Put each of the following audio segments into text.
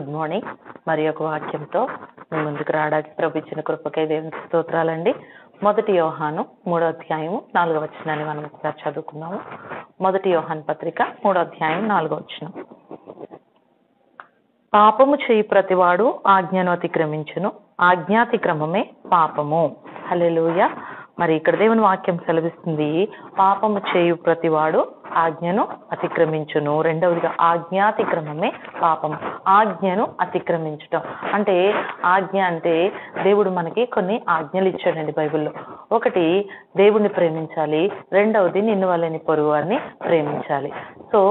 Good morning. మరి ఒక వాక్యంతో మీ ముందుకు రావడానికి ప్రభు ఇచ్చిన కృపకై దేవునికి స్తోత్రాలండి. 1 యోహాను 3వ అధ్యాయము 4వ వచనాన్ని మనం ఒకసారి చదువుకుందాము. 1 యోహాను పత్రిక 3వ అధ్యాయం 4వ వచనం. పాపము చేయి ప్రతివాడు ఆజ్ఞను అతిక్రమించును, ఆజ్ఞాతిక్రమమే పాపము. హల్లెలూయా. మరి ఇక్కడ దేవుని వాక్యం సెలవిస్తుంది, పాపము చేయు ప్రతివాడు ఆజ్ఞను అతిక్రమించును. రెండవదిగా ఆజ్ఞాతిక్రమమే పాపము. ఆజ్ఞను అతిక్రమించటం అంటే, ఆజ్ఞ అంటే దేవుడు మనకి కొన్ని ఆజ్ఞలు ఇచ్చాడండి బైబిల్లో. ఒకటి దేవుడిని ప్రేమించాలి, రెండవది నిన్ను వాళ్ళని పొరుగు వారిని ప్రేమించాలి. సో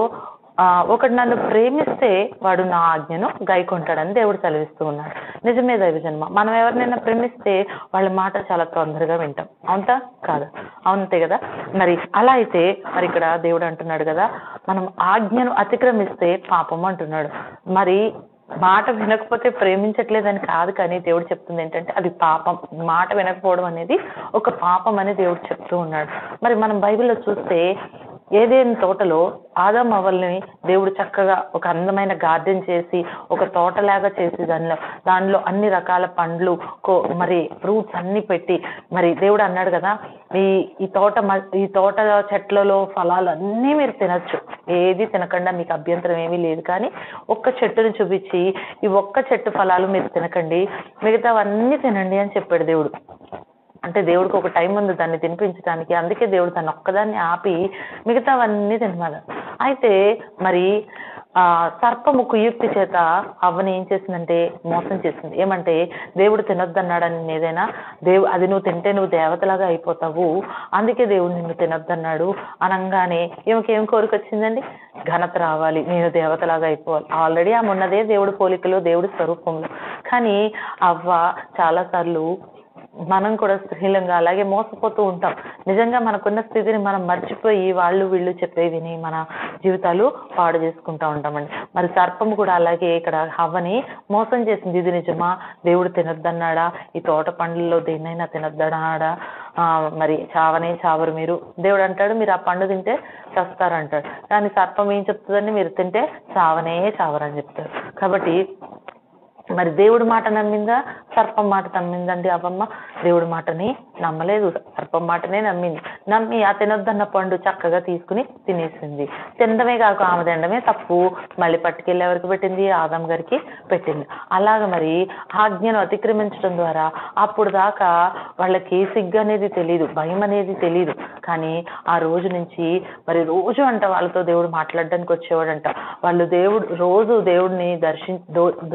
ఒకటి నన్ను ప్రేమిస్తే వాడు నా ఆజ్ఞను గైకొంటాడని దేవుడు సెలవిస్తూ ఉన్నాడు. నిజమే దైవజన్మ. మనం ఎవరినైనా ప్రేమిస్తే వాళ్ళ మాట చాలా తొందరగా వింటాం. అవునా కాదా? అవునంతే కదా. మరి అలా అయితే మరి ఇక్కడ దేవుడు అంటున్నాడు కదా, మనం ఆజ్ఞను అతిక్రమిస్తే పాపం అంటున్నాడు. మరి మాట వినకపోతే ప్రేమించట్లేదని కాదు, కానీ దేవుడు చెప్తుంది ఏంటంటే అది పాపం. మాట వినకపోవడం అనేది ఒక పాపం అని దేవుడు చెప్తూ ఉన్నాడు. మరి మనం బైబిల్లో చూస్తే ఏదేని తోటలో ఆదాము అవ్వల్ని దేవుడు చక్కగా ఒక అందమైన గార్డెన్ చేసి, ఒక తోటలాగా చేసి దానిలో అన్ని రకాల పండ్లు మరి ఫ్రూట్స్ అన్ని పెట్టి, మరి దేవుడు అన్నాడు కదా, ఈ తోట చెట్లలో ఫలాలు అన్నీ మీరు తినచ్చు, ఏది తినకుండా మీకు అభ్యంతరం ఏమీ లేదు, కానీ ఒక్క చెట్టుని చూపించి ఈ ఒక్క చెట్టు ఫలాలు మీరు తినకండి, మిగతావన్నీ తినండి అని చెప్పాడు దేవుడు. అంటే దేవుడికి ఒక టైం ఉంది దాన్ని తినిపించడానికి. అందుకే దేవుడు తను ఒక్కదాన్ని ఆపి మిగతావన్నీ తినమన్నాడు. అయితే మరి సర్పము కుయుక్తి చేత అవ్వని ఏం చేసిందంటే మోసం చేసింది. ఏమంటే దేవుడు తినొద్దన్నాడని ఏదైనా అది నువ్వు తింటే నువ్వు దేవతలాగా అయిపోతావు, అందుకే దేవుడు నిన్ను తినొద్దన్నాడు అనగానే ఏం కోరిక వచ్చిందండి? ఘనత రావాలి, నేను దేవతలాగా అయిపోవాలి. ఆల్రెడీ ఆమె ఉన్నదే దేవుడి పోలికలో, దేవుడి స్వరూపంలో. కానీ అవ్వ చాలాసార్లు మనం కూడా స్త్రీలంగా అలాగే మోసపోతూ ఉంటాం. నిజంగా మనకున్న స్థితిని మనం మర్చిపోయి వాళ్ళు వీళ్ళు చెప్పే విని మన జీవితాలు పాడు చేసుకుంటూ ఉంటామండి. మరి సర్పము కూడా అలాగే ఇక్కడ హవ్వని మోసం చేసింది. ఇది నిజమా? దేవుడు తినొద్దన్నాడా? ఈ తోట పండ్లలో దేన్నైనా తినొద్దన్నాడా? మరి చావనే చావరు మీరు. దేవుడు అంటాడు మీరు ఆ పండు తింటే చస్తారంటాడు. కానీ సర్పం ఏం చెప్తుందండి? మీరు తింటే చావనే చావరని చెప్తారు. కాబట్టి మరి దేవుడి మాట నమ్మిందా, సర్పం మాట నమ్మిందండి అవ్వమ్మ? దేవుడి మాటని నమ్మలేదు, సర్పం మాటనే నమ్మి ఆ తినొద్దన్న పండు చక్కగా తీసుకుని తినేసింది. తినడమే కాక ఆమె తినడమే తప్పు, మళ్ళీ పట్టుకెళ్ళి ఎవరికి పెట్టింది? ఆదాం గారికి పెట్టింది. అలాగ మరి ఆజ్ఞను అతిక్రమించడం ద్వారా అప్పుడు దాకా వాళ్ళకి సిగ్గు అనేది తెలియదు, భయం అనేది తెలియదు. కానీ ఆ రోజు నుంచి మరి రోజు అంట వాళ్ళతో దేవుడు మాట్లాడడానికి వచ్చేవాడంట. వాళ్ళు రోజు దేవుడిని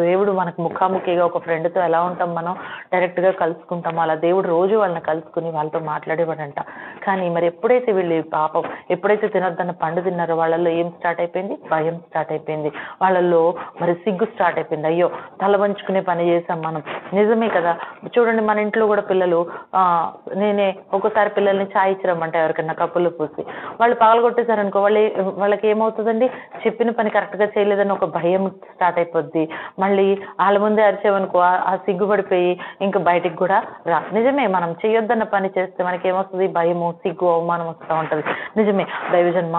దేవుడు మనకు ముఖాముఖిగా ఒక ఫ్రెండ్తో ఎలా ఉంటాం మనం, డైరెక్ట్గా కలుసుకుంటాం, అలా దేవుడు రోజు వాళ్ళని కలుసుకుని వాళ్ళతో మాట్లాడేవాడంట. కానీ మరి ఎప్పుడైతే వీళ్ళు పాపం ఎప్పుడైతే తినొద్దన్న పండు తిన్నారో వాళ్ళల్లో ఏం స్టార్ట్ అయిపోయింది? భయం స్టార్ట్ అయిపోయింది. వాళ్ళల్లో మరి సిగ్గు స్టార్ట్ అయిపోయింది. అయ్యో తల వంచుకునే పని చేసాం మనం. నిజమే కదా. చూడండి మన ఇంట్లో కూడా పిల్లలు నేనే ఒక్కోసారి పిల్లల్ని ఛాయ్ ఇచ్చిరమ్మంటే ఎవరికన్నా కప్పులు పూసి వాళ్ళు పగలగొట్టేశారనుకో, వాళ్ళకి ఏమవుతుందండి? చెప్పిన పని కరెక్ట్గా చేయలేదని ఒక భయం స్టార్ట్ అయిపోద్ది. మళ్ళీ వాళ్ళ ముందే అరిచేవనుకో ఆ సిగ్గుపడిపోయి ఇంకా బయటికి కూడా నిజమే, మనం చేయొద్దన్న పని చేస్తే మనకి ఏమొస్తుంది? భయము, సిగ్గు, అవమానం వస్తూ ఉంటుంది. నిజమే దైవజన్మ.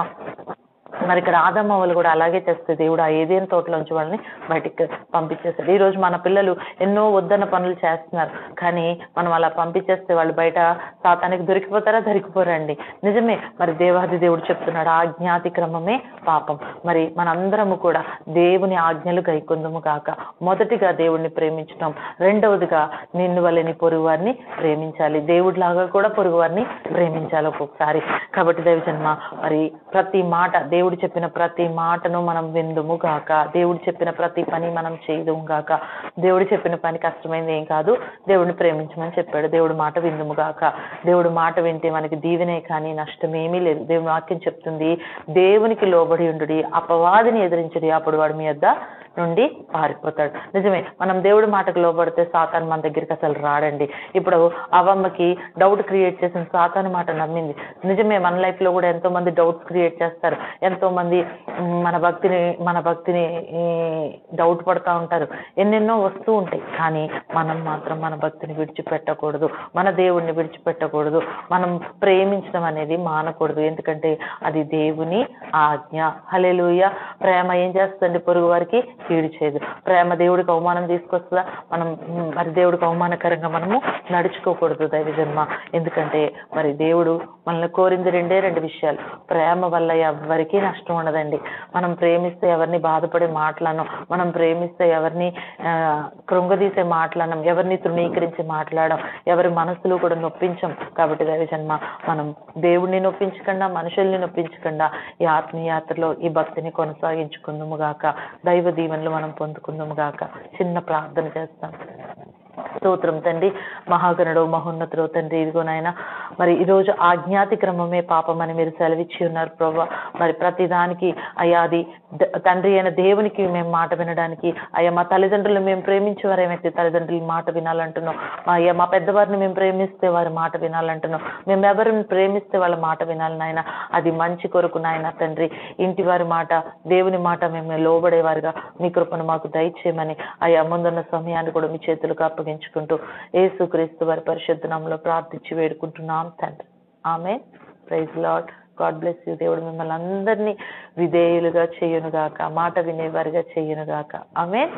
మరి ఇక్కడ ఆదాము అవ్వలు కూడా అలాగే చేస్తే దేవుడు ఆ ఏదేని తోటలోంచి వాళ్ళని బయటికి పంపించేస్తాడు. ఈరోజు మన పిల్లలు ఎన్నో వద్దన్న పనులు చేస్తున్నారు, కానీ మనం అలా పంపించేస్తే వాళ్ళు బయట సాతానికి దొరికిపోతారా? దొరికిపోరండి. నిజమే. మరి దేవాది దేవుడు చెప్తున్నాడు ఆజ్ఞాతిక్రమమే పాపం. మరి మనందరము కూడా దేవుని ఆజ్ఞలు గైకొందుము కాక. మొదటిగా దేవుడిని ప్రేమించడం, రెండవదిగా నిన్ను వలెని పొరుగు వారిని ప్రేమించాలి. దేవుడిలాగా కూడా పొరుగు వారిని ప్రేమించాలి ఒక్కొక్కసారి. కాబట్టి దైవజన్మ మరి ప్రతి మాట, దేవుడు చెప్పిన ప్రతి మాటను మనం విందుము గాక. దేవుడు చెప్పిన ప్రతి పని మనం చేయదుము గాక. దేవుడు చెప్పిన పని కష్టమైంది ఏం కాదు, దేవుడిని ప్రేమించమని చెప్పాడు. దేవుడి మాట విందుము గాక. దేవుడి మాట వింటే మనకి దీవెనే కానీ నష్టమేమీ లేదు. దేవుని వాక్యం చెప్తుంది, దేవునికి లోబడి ఉండుడి, అపవాదిని ఎదిరించుడి, అప్పుడు వాడు మీ యొద్ద నుండి పారిపోతాడు. నిజమే. మనం దేవుడి మాటకు లోబడితే సాతాను మన దగ్గరికి అసలు రాడండి. ఇప్పుడు అవ్వమ్మకి డౌట్ క్రియేట్ చేసిన సాతాను మాట నమ్మింది. నిజమే, మన లైఫ్లో కూడా ఎంతో మంది డౌట్స్ క్రియేట్ చేస్తారు. ఎంతో మంది మన భక్తిని డౌట్ పడుతూ ఉంటారు. ఎన్నెన్నో వస్తూ ఉంటాయి. కానీ మనం మాత్రం మన భక్తిని విడిచిపెట్టకూడదు, మన దేవుడిని విడిచిపెట్టకూడదు, మనం ప్రేమించడం అనేది మానకూడదు. ఎందుకంటే అది దేవుని ఆజ్ఞ. హల్లెలూయా. ప్రేమ ఏం చేస్తుంది? పొరుగు వారికి కీడు చేయదు. ప్రేమ దేవుడికి అవమానం తీసుకొస్తుందా? మనం మరి దేవుడికి అవమానకరంగా మనము నడుచుకోకూడదు దైవజన్మ. ఎందుకంటే మరి దేవుడు మనల్ని కోరింది రెండు విషయాలు. ప్రేమ వల్ల ఎవరికీ నష్టం ఉండదండి. మనం ప్రేమిస్తే ఎవరిని బాధపడే మాట్లాడడం, మనం ప్రేమిస్తే ఎవరిని కృంగదీసే మాట్లాడడం, ఎవరిని తృణీకరించి మాట్లాడడం, ఎవరి మనసులు కూడా నొప్పించం. కాబట్టి దైవజన్మ మనం దేవుడిని నొప్పించకుండా, మనుషుల్ని నొప్పించకుండా ఈ ఆత్మీయాత్రలో ఈ భక్తిని కొనసాగించుకుందాము గాక. దైవ దీవెనలు మనం పొందుకుందాము గాక. చిన్న ప్రార్థన చేస్తాం. స్తోత్రం తండ్రి, మహాగణుడు మహోన్నతుడు తండ్రి. ఇదిగోనైనా మరి ఈరోజు ఆజ్ఞాతిక్రమమే పాపమని మీరు సెలవిచ్చి ఉన్నారు ప్రభా. మరి ప్రతిదానికి అయ్యా అది తండ్రి అయిన దేవునికి మేము మాట వినడానికి, అయ్యా మా తల్లిదండ్రులు మేము ప్రేమించేవారేమైతే తల్లిదండ్రుల మాట వినాలంటున్నాం. అయ్యా మా పెద్దవారిని మేము ప్రేమిస్తే వారి మాట వినాలంటున్నాం. మేము ఎవరిని ప్రేమిస్తే వాళ్ళ మాట వినాలి నాయన. అది మంచి కొరకు నాయన తండ్రి. ఇంటి వారి మాట, దేవుని మాట మేము లోబడేవారుగా మీ కృపను మాకు దయచేయమని అయ్యా ముందున్న సమయాన్ని కూడా మీ చేతులకు అప్పగించుకుంటూ యేసుక్రీస్తు వారి పరిశుద్ధ నామములో ప్రార్థించి వేడుకుంటున్నాం తండ్రి. Amen. Praise Lord. God bless you. దేవుడు మిమ్మల్ని అందరినీ విధేయులుగా చేయునుగాక, మాట వినేవారిగా చేయునుగాక. ఆమేన్.